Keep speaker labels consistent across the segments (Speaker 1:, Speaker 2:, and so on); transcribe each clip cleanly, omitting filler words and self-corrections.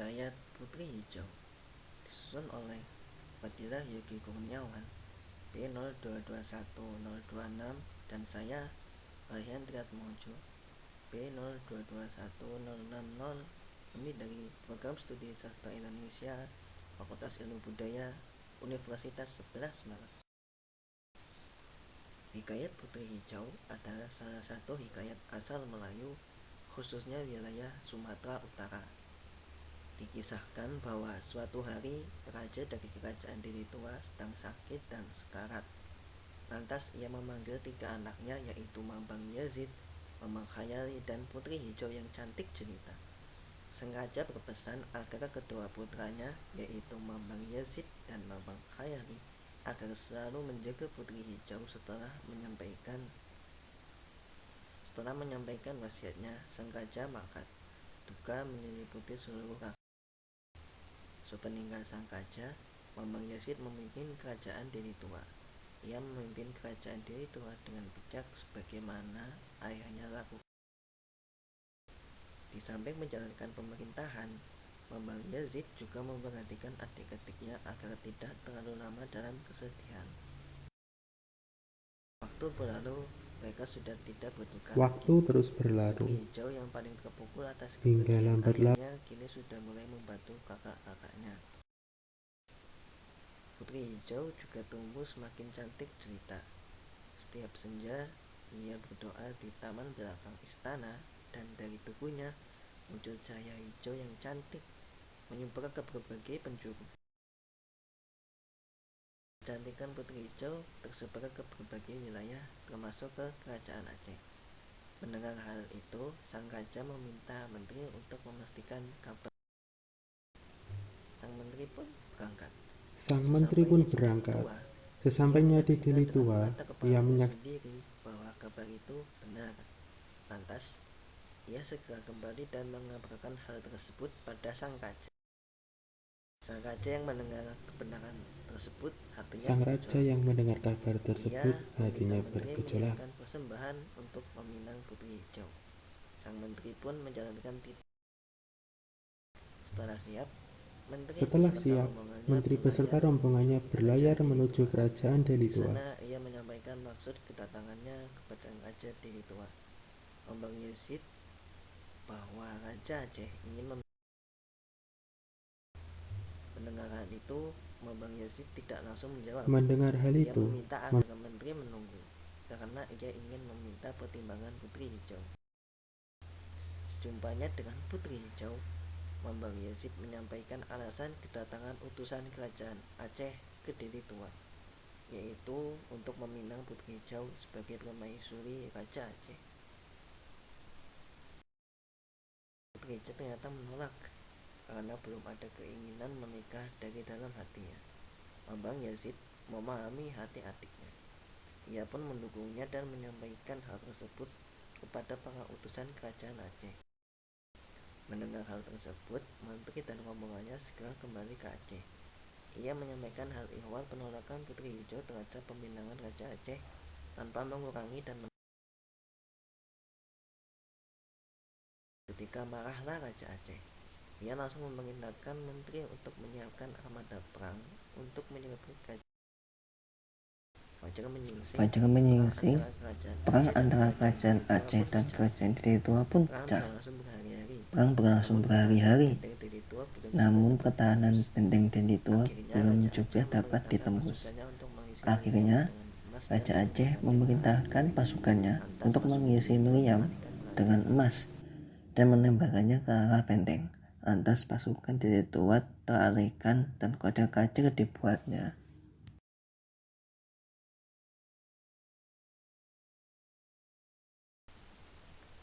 Speaker 1: Hikayat Putri Hijau disusun oleh Fadilah Yogi Kurniawan B02210026 dan saya Rayhan Triatmojo B02210060. Kami dari Program Studi Sastra Indonesia Fakultas Ilmu Budaya Universitas 11 Maret. Hikayat Putri Hijau adalah salah satu hikayat asal Melayu, khususnya wilayah Sumatera Utara. Dikisahkan bahwa suatu hari raja dari kerajaan Deli Tua sedang sakit dan sekarat. Lantas ia memanggil 3 anaknya, yaitu Mambang Yazid, Mamang Khayali, dan Putri Hijau yang cantik jelita. Sang raja berpesan agar kedua putranya, yaitu Mambang Yazid dan Mambang Khayali, agar selalu menjaga Putri Hijau. Setelah menyampaikan wasiatnya, sang raja mangkat. Duka menyeliputi seluruh rakyat. Sepeninggal sang raja, Mambang Yazid memimpin kerajaan Deli Tua. Ia memimpin kerajaan Deli Tua dengan bijak sebagaimana ayahnya lakukan. Di samping menjalankan pemerintahan, Mambang Yazid juga memperhatikan adik-adiknya agar tidak terlalu lama dalam kesedihan. Waktu berlalu, mereka sudah tidak berduka
Speaker 2: Waktu
Speaker 1: lagi.
Speaker 2: terus berlalu,
Speaker 1: Putri Hijau yang paling terpukul atas
Speaker 2: hingga
Speaker 1: kepergian
Speaker 2: lambat laun
Speaker 1: ayahnya kini sudah mulai membantu kakak-kakaknya. Putri Hijau juga tumbuh semakin cantik jelita. Setiap senja, ia berdoa di taman belakang istana, dan dari tubuhnya muncul cahaya hijau yang cantik menyebar ke berbagai penjuru. Kecantikan Putri Hijau tersebar ke berbagai wilayah, termasuk ke kerajaan Aceh. Mendengar hal itu, sang raja meminta menteri untuk memastikan kabar. Sang menteri pun berangkat.
Speaker 2: Sesampainya di Deli Tua,
Speaker 1: Mata
Speaker 2: ia
Speaker 1: kepalanya
Speaker 2: menyaksikan
Speaker 1: sendiri bahwa kabar itu benar. Lantas, ia segera kembali dan mengabarkan hal tersebut pada sang raja. Sang raja yang mendengar kebenaran tersebut, hatinya
Speaker 2: bergejolak.
Speaker 1: mengirimkan persembahan untuk meminang Putri Hijau. Sang menteri pun menjalankan titah. Setelah siap,
Speaker 2: Menteri beserta rombongannya berlayar menuju kerajaan Deli
Speaker 1: Di
Speaker 2: Tua.
Speaker 1: sana ia menyampaikan maksud kedatangannya kepada Raja Deli Tua, Mambang Yazid, bahwa Raja Aceh ingin mendengar hal itu. Mambang Yazid tidak langsung menjawab.
Speaker 2: Mendengar hal
Speaker 1: Ia
Speaker 2: itu,
Speaker 1: meminta agar menteri menunggu, karena ia ingin meminta pertimbangan Putri Hijau. Sejumpanya dengan Putri Hijau, Mambang Yazid menyampaikan alasan kedatangan utusan kerajaan Aceh ke Deli Tua, yaitu untuk meminang Putri Hijau sebagai permaisuri Raja Aceh. Putri Hijau ternyata menolak karena belum ada keinginan menikah dari dalam hatinya. Mambang Yazid memahami hati adiknya. Ia pun mendukungnya dan menyampaikan hal tersebut kepada para utusan kerajaan Aceh. Mendengar hal tersebut, menteri dan rombongannya segera kembali ke Aceh. Ia menyampaikan hal ihwal penolakan Putri Hijau terhadap peminangan Raja Aceh tanpa mengurangi dan ketika marahlah Raja Aceh. Ia langsung memerintahkan menteri untuk menyiapkan armada perang untuk menyerbu kerajaan. Fajar menyingsing, perang antara kerajaan Aceh dan kerajaan Deli Tua pun pecah. Perang berlangsung berhari-hari, namun pertahanan benteng Deli Tua belum juga dapat ditembus. Akhirnya, Raja Aceh memerintahkan pasukannya untuk mengisi meriam dengan emas dan menembakkannya ke arah benteng. Lantas pasukan Deli Tua teralihkan dan kode kacir dibuatnya.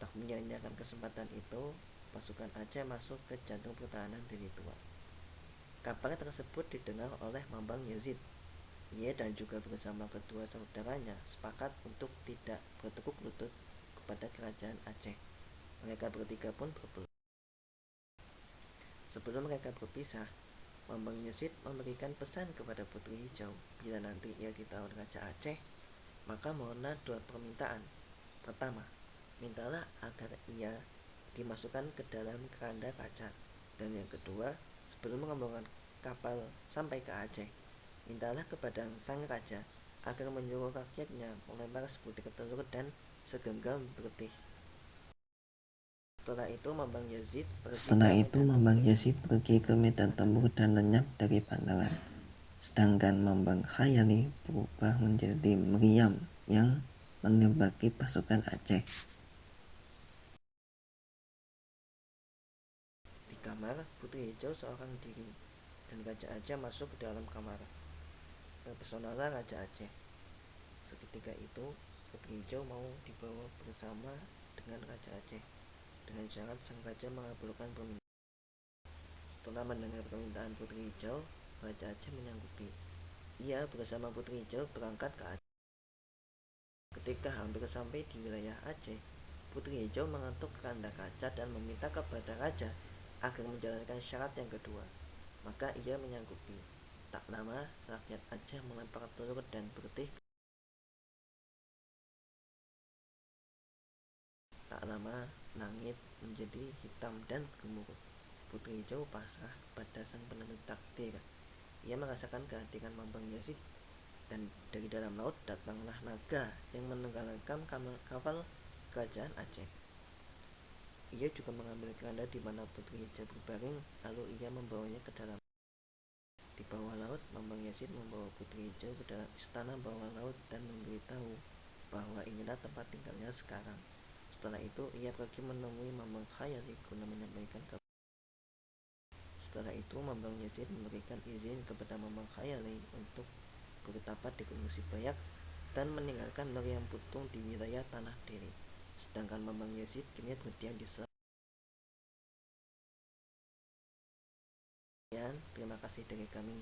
Speaker 1: Tak menyia-nyiakan kesempatan itu, pasukan Aceh masuk ke jantung pertahanan Deli Tua. Kabar tersebut didengar oleh Mambang Yazid. Ia dan juga bersama kedua saudaranya sepakat untuk tidak bertekuk lutut kepada kerajaan Aceh. Mereka bertiga pun berpeluang. Sebelum mereka berpisah, Mambang Yazid memberikan pesan kepada Putri Hijau, bila nanti ia ditawar Raja Aceh, maka mohonlah 2 permintaan. Pertama, mintalah agar ia dimasukkan ke dalam keranda kaca. Dan yang kedua, sebelum mengeluarkan kapal sampai ke Aceh, mintalah kepada sang raja agar menyuruh rakyatnya melempar sebutir telur dan segenggam bertih. Setelah itu Mambang Yazid pergi ke medan tempur dan lenyap dari pandangan. Sedangkan Mambang Khayali berubah menjadi meriam yang menembaki pasukan Aceh. Di kamar, Putri Hijau seorang diri dan Raja Aceh masuk ke dalam kamar. Terpesonalah Raja Aceh. Seketika itu, Putri Hijau mau dibawa bersama dengan Raja Aceh dengan syarat sang raja mengabulkan permintaan. Setelah mendengar permintaan Putri Hijau, Raja Aceh menyanggupi. Ia bersama Putri Hijau berangkat ke Aceh. Ketika hampir sampai di wilayah Aceh, Putri Hijau mengetuk keranda kaca dan meminta kepada raja agar menjalankan syarat yang kedua. Maka ia menyanggupi. Tak lama, rakyat Aceh melempar telur dan bertih. Tak lama, langit menjadi hitam dan gemuruh. Putri Hijau pasrah kepada sang penentu takdir. Ia merasakan kehadiran Mambang Yazid, dan dari dalam laut datanglah naga yang menenggelamkan kapal kerajaan Aceh. Ia juga mengambil keranda di mana Putri Hijau berbaring, lalu ia membawanya ke dalam. Di bawah laut, Mambang Yazid membawa Putri Hijau ke dalam istana bawah laut dan memberitahu bahwa inilah tempat tinggalnya sekarang. Setelah itu, ia pergi menemui Mambang Khayali guna menyampaikan kabar. Setelah itu, Mambang Yazid memberikan izin kepada Mambang Khayali untuk bertapat di Gunung Sibayak dan meninggalkan meriam putung di wilayah Tanah Deli. Sedangkan Mambang Yazid kini berdiam di Selat. Terima kasih dari kami.